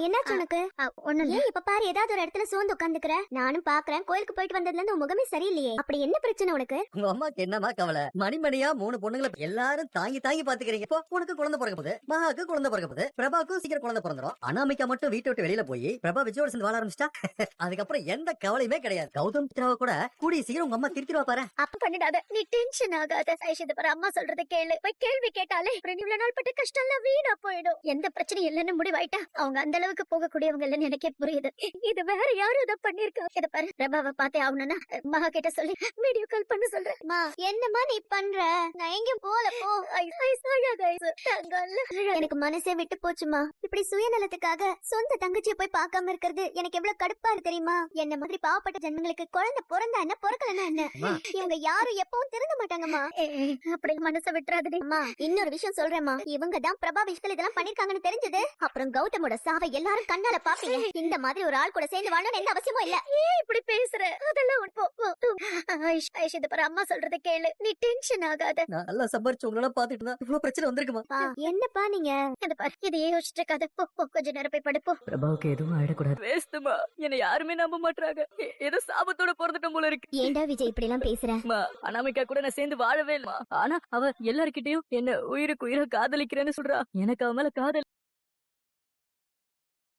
என்னாச்சு உனக்கு? ஒண்ணும் இல்ல. ஏன் இப்ப பாரு ஏதாவது ஒரு இடத்துல சோர்ந்து உட்காந்துக்கிற? நானும் பாக்குறேன், கோயிலுக்கு போயிட்டு வந்ததுல இருந்து உன் முகமே சரியில்லையே. அப்படி என்ன பிரச்சனை உனக்கு? உங்க அம்மாக்கு என்னமா கவலை? மணிமணியா 3 பொண்ணுங்களை எல்லாரும் தாங்கி தாங்கி பாத்துக்கிறீங்க. இப்போ உனக்கு குழந்தை பிறக்க போகுது, மகாக்கு குழந்தை பிறக்க போகுது, பிரபாக்கும் சீக்கிரம் குழந்தை பிறந்துரும். அனாமிகா மட்டும் வீட்டை விட்டு வெளியில போய் பிரபா விஜயோட சேர்ந்து வாழ ஆரம்பிச்சிட்டா அதுக்கப்புறம் எந்த கவலையுமே கிடையாது. கௌதம் சித்ராவை கூட கூடிய சீக்கிரம் உங்க அம்மா திருத்திடுவா பாரு. அப்ப பண்ணிடாத, நீ டென்ஷன் ஆகாத. ஐஷித பாரு, அம்மா சொல்றத கேளு. போய் கேள்வி கேட்டாலே அப்புறம் இவ்வளவு நாள் பட்ட கஷ்டம் எல்லாம் வீணா போயிடும். எந்த பிரச்சனையும் இல்லைன்னு முடிவாயிட்டா அவங்க அந்த அளவுக்கு போகக்கூடியவங்க இல்லைன்னு எனக்கே புரியுது. இது வேற யாரும் இதை பண்ணிருக்கா? இத பாரு, பிரபாவை பார்த்தே ஆகணும்னா மகா கிட்ட சொல்லி வீடியோ கால் பண்ண சொல்றேன். மா என்னம்மா நீ பண்ற? நான் எங்கேயும் போல போ. எனக்கு மனசே விட்டு போச்சுமா. இப்படி சுயநலத்துக்காக சொந்த தங்கச்சியை போய் பார்க்காம இருக்கிறது எனக்கு எவ்வளவு கடுப்பா இருக்கு தெரியுமா? என்ன மாதிரி பாவப்பட்ட ஜனங்களுக்கு குழந்தை பிறந்தா என்ன பிறக்கலன்னா என்ன, இவங்க யாரும் எப்பவும் திருந்த மாட்டாங்கம்மா. அப்படி மனசை விட்டுறாதே. அம்மா இன்னொரு விஷயம் சொல்றேம்மா, இவங்க தான் பிரபா விஷயத்துல இதெல்லாம் பண்ணிருக்காங்கன்னு தெரிஞ்சது அப்புறம் கௌதமோட சாவை எல்லாரும் கண்ணால பாப்பீங்க. இந்த மாதிரி ஒரு ஆள் கூட சேர்ந்து வாழணும் எந்த அவசியமும் இல்ல. ஏன் இப்படி பேசுற? அதெல்லாம் ஐஷித பாரு, அம்மா சொல்றத கேளு. நீ டென்ஷன் ஆகாத. நான் நல்லா சம்பாரிச்சு உங்களோட பாத்துட்டு இருந்தா இவ்வளவு பிரச்சனை வந்திருக்குமா? என்னப்பா நீங்க? இத பாரு, இதையே யோசிச்சுட்டு இருக்காத. கொஞ்ச நேரம் போய் படுப்போம். பிரபாவுக்கு எதுவும் ஆயிடக்கூடாது. வேஸ்ட்மா, என்ன யாருமே நம்ப மாட்டாங்க. ஏதோ சாபத்தோட பிறந்துட்டோம் போல இருக்கு. ஏண்டா விஜய் இப்படி எல்லாம் பேசுற? அனாமிகா கூட நான் சேர்ந்து வாழவே இல்ல. ஆனா அவ எல்லார்கிட்டயும் என்ன உயிருக்கு உயிரை காதலிக்கிறேன்னு சொல்றா. எனக்கு அவ மேல காதல்